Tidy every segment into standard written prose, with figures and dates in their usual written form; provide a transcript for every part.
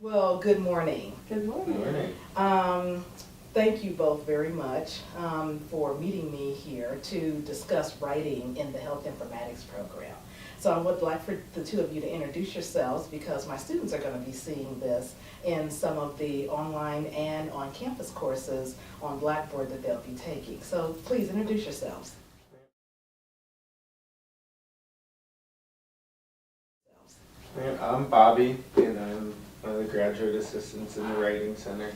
Well, good morning. Good morning. Good morning. Thank you both very much for meeting me here to discuss writing in the Health Informatics program. So I would like for the two of you to introduce yourselves because my students are going to be seeing this in some of the online and on-campus courses on Blackboard that they'll be taking. So please introduce yourselves. I'm Bobby, and I'm one of the graduate assistants in the Writing Center.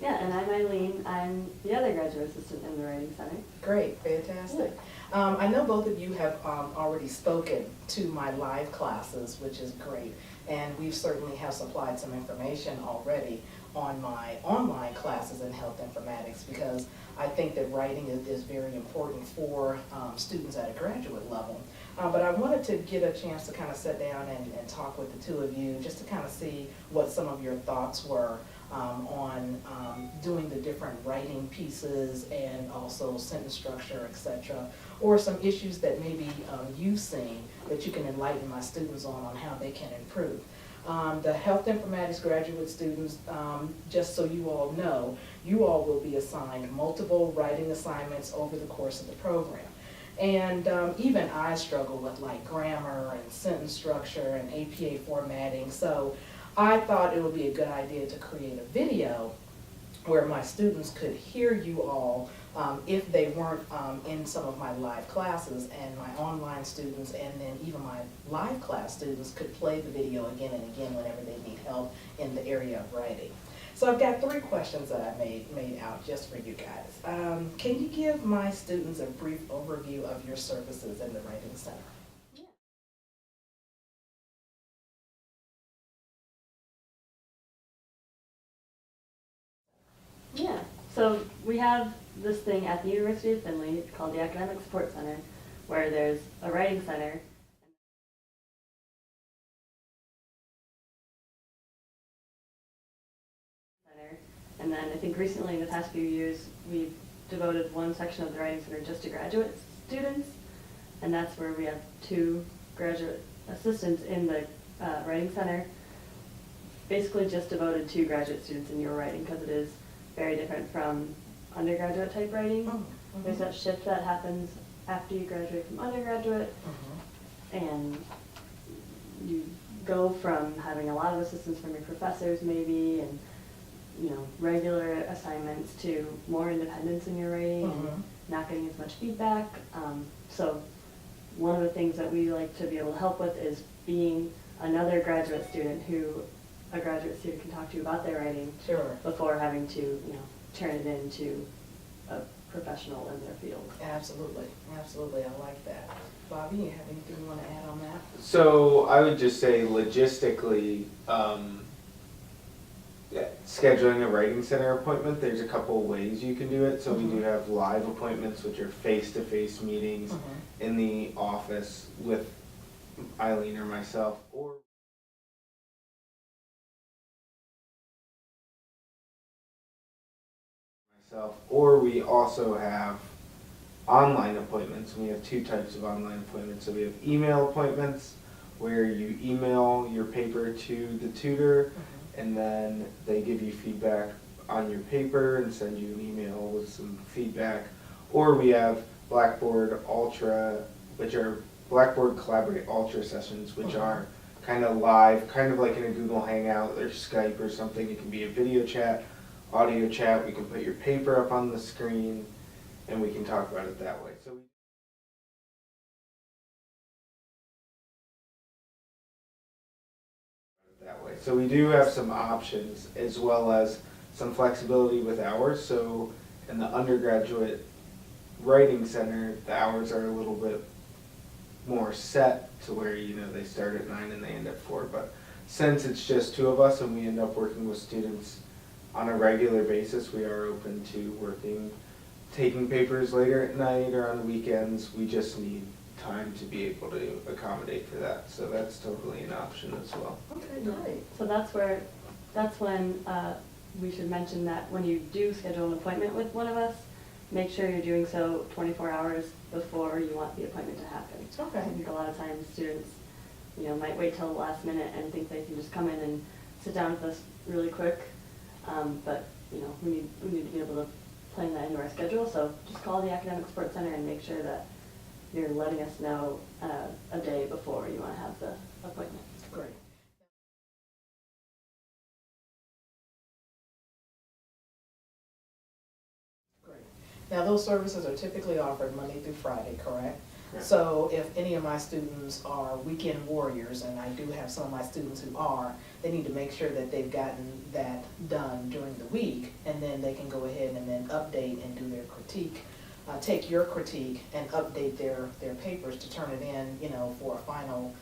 Yeah, and I'm Eileen. I'm the other graduate assistant in the Writing Center. Great, fantastic. I know both of you have already spoken to my live classes, which is great, and we certainly have supplied some information already on my online classes in health informatics because I think that writing is very important for students at a graduate level. But I wanted to get a chance to kind of sit down and talk with the two of you just to kind of see what some of your thoughts were on doing the different writing pieces and also sentence structure, etc., or some issues that maybe you've seen that you can enlighten my students on how they can improve. The health informatics graduate students, just so you all know, you all will be assigned multiple writing assignments over the course of the program. And even I struggle with like grammar and sentence structure and APA formatting. So I thought it would be a good idea to create a video where my students could hear you all if they weren't in some of my live classes, and my online students and then even my live class students could play the video again and again whenever they need help in the area of writing. So I've got 3 questions that I made out just for you guys. Can you give my students a brief overview of your services in the Writing Center? Yeah, so we have this thing at the University of Findlay called the Academic Support Center, where there's a writing center. And then I think recently in the past few years, we've devoted one section of the Writing Center just to graduate students. And that's where we have 2 graduate assistants in the Writing Center, basically just devoted to graduate students in your writing because it is very different from undergraduate type writing. There's that shift that happens after you graduate from undergraduate, and you go from having a lot of assistance from your professors maybe, and regular assignments to more independence in your writing and not getting as much feedback. So one of the things that we like to be able to help with is being another graduate student who a graduate student can talk to about their writing before having to turn it into a professional in their field. Absolutely, absolutely, I like that. Bobby, you have anything you want to add on that? So I would just say logistically, scheduling a Writing Center appointment, there's a couple ways you can do it. So we do have live appointments, which are face-to-face meetings in the office with Eileen or myself, or we also have online appointments. We have 2 types of online appointments. So we have email appointments where you email your paper to the tutor and then they give you feedback on your paper and send you an email with some feedback. Or we have Blackboard Ultra, which are Blackboard Collaborate Ultra sessions, which are kind of live, kind of like in a Google Hangout or Skype or something. It can be a video chat, audio chat. We can put your paper up on the screen and we can talk about it that way. So we do have some options as well as some flexibility with hours. So in the undergraduate Writing Center, the hours are a little bit more set to where they start at 9 and they end at 4. But since it's just 2 of us and we end up working with students on a regular basis, we are open to taking papers later at night or on weekends. We just need time to be able to accommodate for that. So that's totally an option as well. Okay, great. So that's when we should mention that when you do schedule an appointment with one of us, make sure you're doing so 24 hours before you want the appointment to happen. Okay. I think a lot of times students, might wait till the last minute and think they can just come in and sit down with us really quick. But, you know, we need to be able to plan that into our schedule, so just call the Academic Support Center and make sure that you're letting us know a day before you want to have the appointment. Great. Great. Now, those services are typically offered Monday through Friday, correct? Correct. So if any of my students are weekend warriors, and I do have some of my students who are, they need to make sure that they've gotten that done during the week, and then they can go ahead and then update and do their critique. Take your critique and update their papers to turn it in, you know, for a final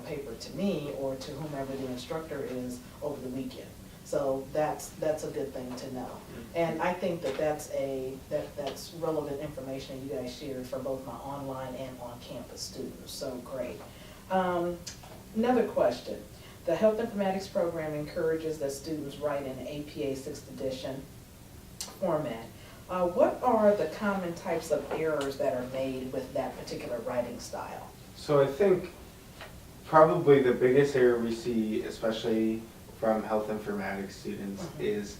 paper to me or to whomever the instructor is over the weekend. So that's a good thing to know. And I think that that's relevant information that you guys shared for both my online and on-campus students, so great. Another question. The Health Informatics program encourages that students write in APA 6th edition format. What are the common types of errors that are made with that particular writing style? So I think probably the biggest error we see, especially from health informatics students, is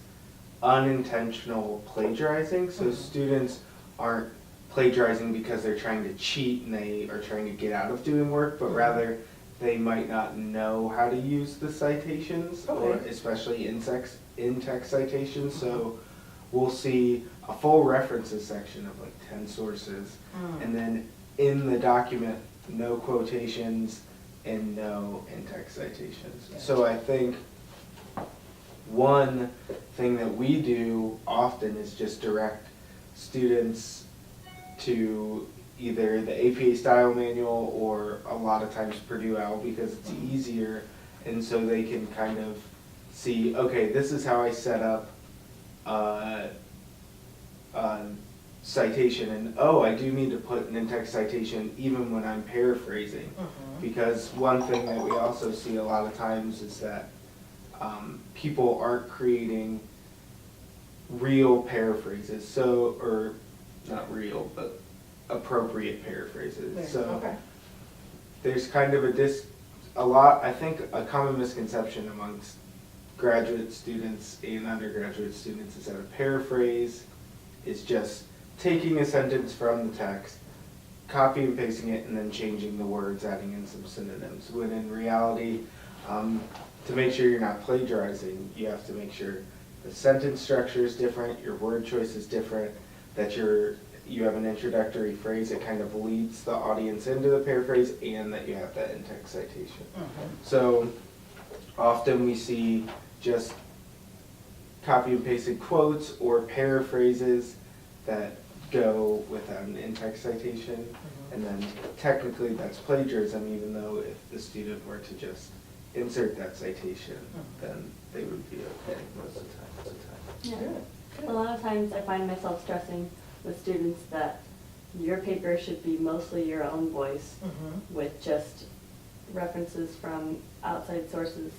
unintentional plagiarizing. So students aren't plagiarizing because they're trying to cheat and they are trying to get out of doing work, but rather they might not know how to use the citations, or especially in-text citations. So we'll see a full references section of like 10 sources, and then in the document, no quotations and no in-text citations. Gotcha. So I think one thing that we do often is just direct students to either the APA style manual or a lot of times Purdue OWL, because it's easier, and so they can kind of see, okay, this is how I set up citation, and oh, I do need to put an in-text citation even when I'm paraphrasing. Because one thing that we also see a lot of times is that people aren't creating real paraphrases, so, or not real, but appropriate paraphrases. So there's kind of I think a common misconception amongst graduate students and undergraduate students is that a paraphrase is just taking a sentence from the text, copy and pasting it, and then changing the words, adding in some synonyms. When in reality, to make sure you're not plagiarizing, you have to make sure the sentence structure is different, your word choice is different, that you have an introductory phrase that kind of leads the audience into the paraphrase, and that you have that in-text citation. So often we see just copy and pasted quotes or paraphrases that go without an in-text citation, and then technically that's plagiarism, even though if the student were to just insert that citation, then they would be okay most of the time. Yeah. A lot of times I find myself stressing with students that your paper should be mostly your own voice, with just references from outside sources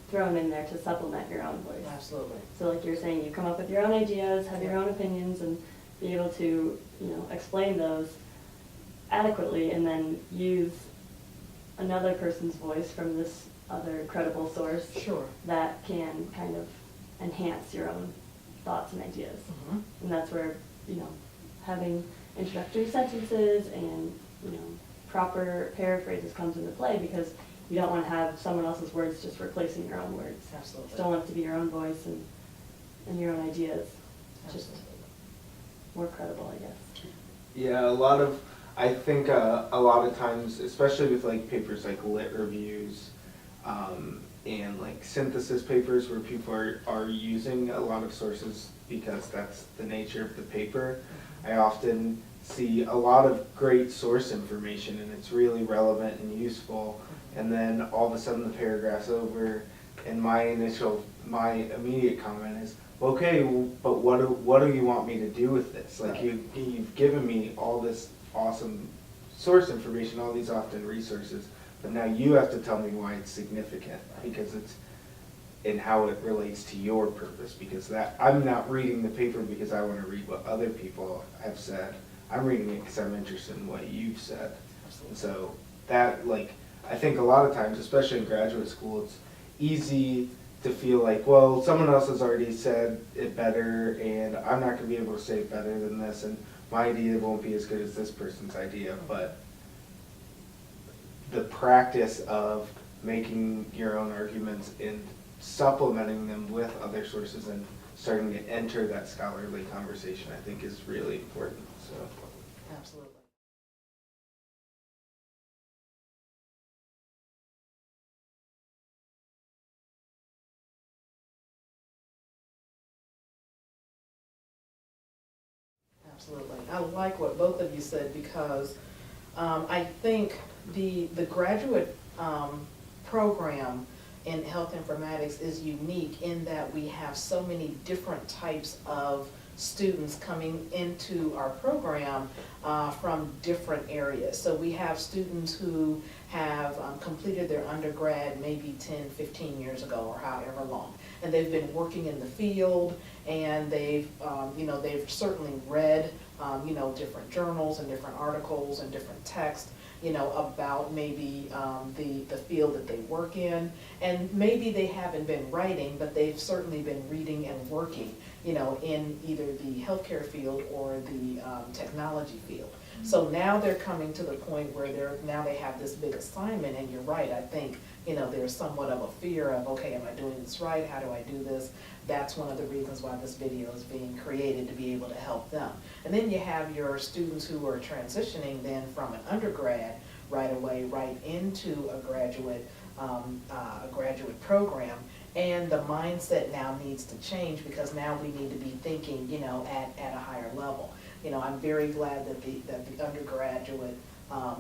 thrown in there to supplement your own voice. Absolutely. So like you're saying, you come up with your own ideas, have your own opinions, and be able to, you know, explain those adequately, and then use another person's voice from this other credible source that can kind of enhance your own thoughts and ideas. And that's where, you know, having introductory sentences and, you know, proper paraphrases comes into play, because you don't want to have someone else's words just replacing your own words. Absolutely. You still want it to be your own voice and your own ideas. Just more credible, I guess. Yeah, I think a lot of times, especially with like papers like lit reviews, and like synthesis papers where people are using a lot of sources because that's the nature of the paper, I often see a lot of great source information and it's really relevant and useful, and then all of a sudden the paragraph's over, and my immediate comment is, okay, but what do you want me to do with this? Like, you've given me all this awesome source information, all these often resources, but now you have to tell me why it's significant, because it's in how it relates to your purpose, because that I'm not reading the paper because I want to read what other people have said. I'm reading it because I'm interested in what you've said. And so that, like, I think a lot of times, especially in graduate school, easy to feel like, well, someone else has already said it better, and I'm not gonna be able to say it better than this, and my idea won't be as good as this person's idea, but the practice of making your own arguments and supplementing them with other sources and starting to enter that scholarly conversation, I think is really important, so. Absolutely. Absolutely. I like what both of you said because I think the graduate program in health informatics is unique in that we have so many different types of students coming into our program from different areas. So we have students who have completed their undergrad maybe 10, 15 years ago or however long. And they've been working in the field and they've certainly read different journals and different articles and different texts about maybe the field that they work in. And maybe they haven't been writing, but they've certainly been reading and working, in either the healthcare field or the technology field. So now they're coming to the point where they have this big assignment, and you're right, I think, there's somewhat of a fear of, okay, am I doing this right? How do I do this? That's one of the reasons why this video is being created, to be able to help them. And then you have your students who are transitioning then from an undergrad right away right into a graduate program. And the mindset now needs to change because now we need to be thinking, at a higher level. I'm very glad that the undergraduate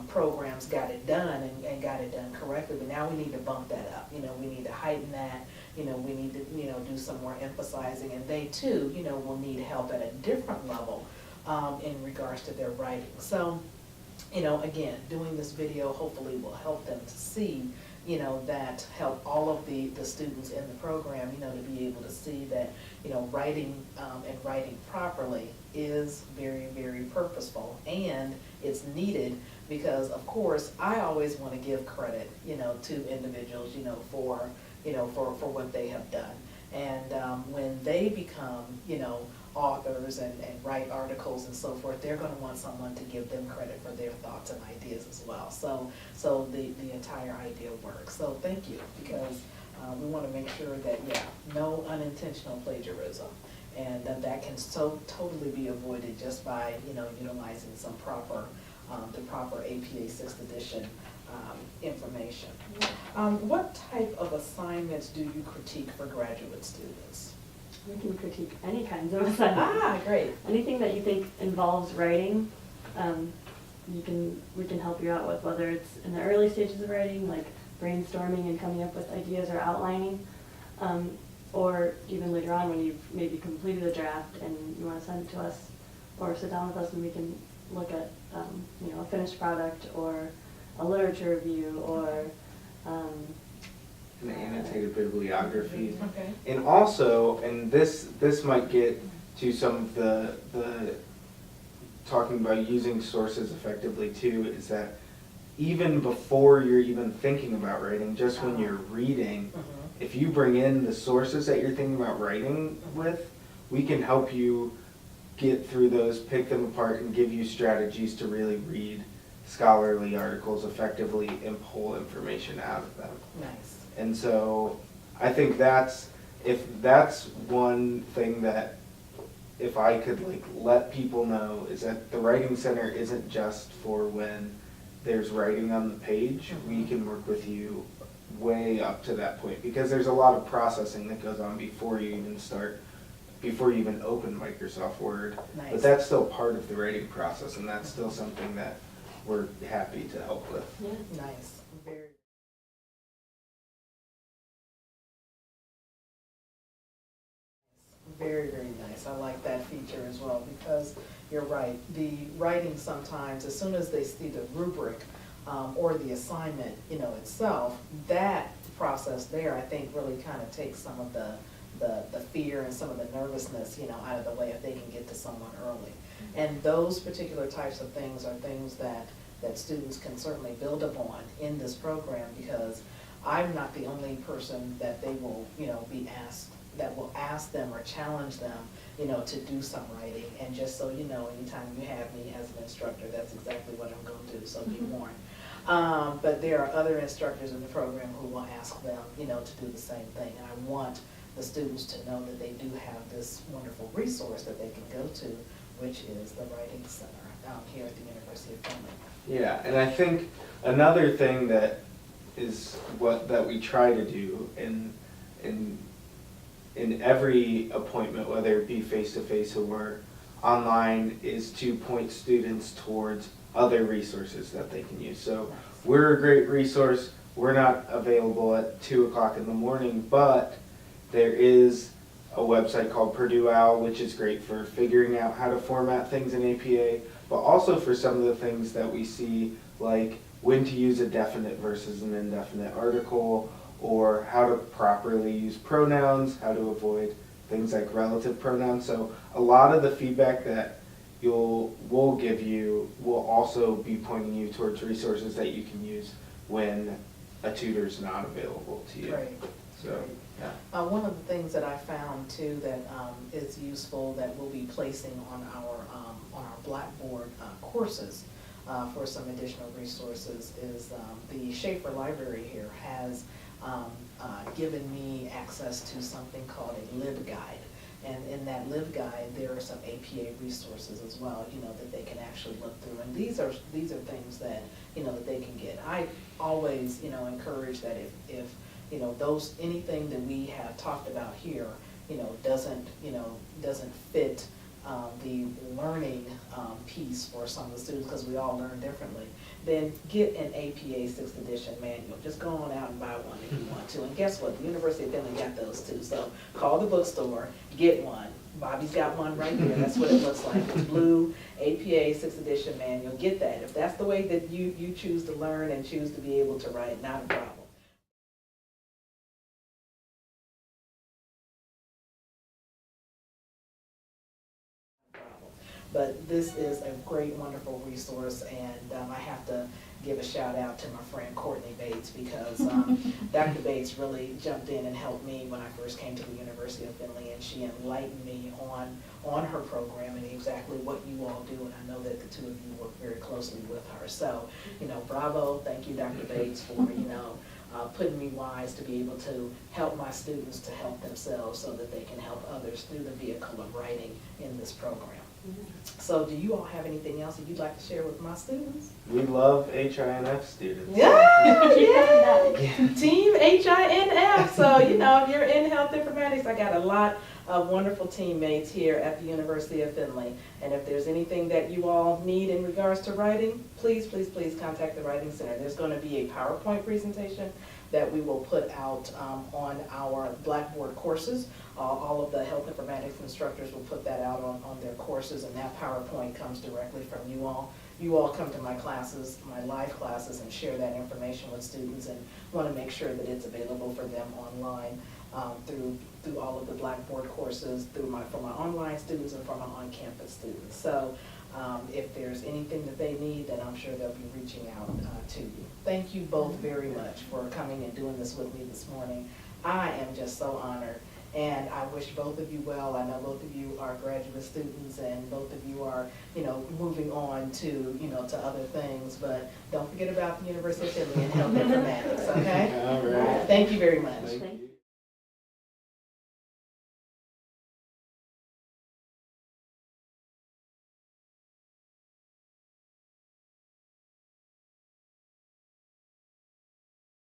programs got it done and got it done correctly, but now we need to bump that up. We need to heighten that. We need to, do some more emphasizing, and they too, will need help at a different level in regards to their writing. So, again, doing this video hopefully will help them to see, that help all of the students in the program, to be able to see that, writing and writing properly is very, very purposeful, and it's needed because, of course, I always want to give credit, to individuals, for what they have done. And when they become, authors and write articles and so forth, they're going to want someone to give them credit for their thoughts and ideas as well. So the entire idea works. So thank you, because we want to make sure that, no unintentional plagiarism. And that can so totally be avoided just by, utilizing some the proper APA 6th edition information. What type of assignments do you critique for graduate students? We can critique any kinds of assignments. Ah, great. Anything that you think involves writing, we can help you out with, whether it's in the early stages of writing, like brainstorming and coming up with ideas or outlining, or even later on when you've maybe completed a draft and you want to send it to us, or sit down with us and we can look at a finished product or a literature review or An annotated bibliography. Okay. And also, and this might get to some of the talking about using sources effectively too, is that even before you're even thinking about writing, just when you're reading, if you bring in the sources that you're thinking about writing with, we can help you get through those, pick them apart, and give you strategies to really read scholarly articles effectively and pull information out of them. Nice. And so I think that's one thing that if I could let people know is that the Writing Center isn't just for when there's writing on the page. We can work with you way up to that point because there's a lot of processing that goes on before you even open Microsoft Word. Nice. But that's still part of the writing process, and that's still something that we're happy to help with. Yeah. Nice. Very, very nice. I like that feature as well because you're right. The writing sometimes, as soon as they see the rubric or the assignment, itself, that process there, I think, really kind of takes some of the fear and some of the nervousness, out of the way if they can get to someone early. And those particular types of things are things that students can certainly build upon in this program because I'm not the only person that they will, be asked, that will ask them or challenge them, to do some writing. And just so you know, anytime you have me as an instructor, that's exactly what I'm going to do, so be warned. But there are other instructors in the program who will ask them, to do the same thing. And I want the students to know that they do have this wonderful resource that they can go to, which is the Writing Center here at the University of Finley. Yeah, and I think another thing that is that we try to do in every appointment, whether it be face-to-face or online, is to point students towards other resources that they can use. So we're a great resource. We're not available at 2 o'clock in the morning, but there is a website called Purdue OWL, which is great for figuring out how to format things in APA, but also for some of the things that we see, like when to use a definite versus an indefinite article, or how to properly use pronouns, how to avoid things like relative pronouns. So a lot of the feedback that we'll give you will also be pointing you towards resources that you can use when a tutor's not available to you. Right. So, yeah. One of the things that I found too that is useful that we'll be placing on our Blackboard courses for some additional resources is the Schaefer Library here has given me access to something called a LibGuide. And in that LibGuide, there are some APA resources as well, that they can actually look through. And these are things that, that they can get. I always, encourage that if anything that we have talked about here, doesn't fit the learning piece for some of the students, because we all learn differently, then get an APA 6th edition manual. Just go on out and buy one if you want to. And guess what? The University of Finley got those too. So call the bookstore, get one. Bobby's got one right there. That's what it looks like. It's blue, APA 6th edition manual. Get that. If that's the way that you choose to learn and choose to be able to write, not a problem. But this is a great, wonderful resource, and I have to give a shout out to my friend Courtney Bates, because Dr. Bates really jumped in and helped me when I first came to the University of Finley, and she enlightened me on her program and exactly what you all do, and I know that the two of you work very closely with her. So, bravo, thank you, Dr. Bates, for, putting me wise to be able to help my students to help themselves so that they can help others through the vehicle of writing in this program. So do you all have anything else that you'd like to share with my students? We love HINF students. Yeah. Team HINF. So, if you're in health informatics, I got a lot of wonderful teammates here at the University of Finley. And if there's anything that you all need in regards to writing, please, please, please contact the Writing Center. There's going to be a PowerPoint presentation that we will put out on our Blackboard courses. All of the health informatics instructors will put that out on their courses, and that PowerPoint comes directly from you all. You all come to my classes, my live classes, and share that information with students, and want to make sure that it's available for them online through all of the Blackboard courses, for my online students and for my on-campus students. So if there's anything that they need, then I'm sure they'll be reaching out to you. Thank you both very much for coming and doing this with me this morning. I am just so honored. And I wish both of you well. I know both of you are graduate students, and both of you are, moving on to, to other things. But don't forget about the University of Finley and health informatics, okay? All right. Thank you very much. Thank you.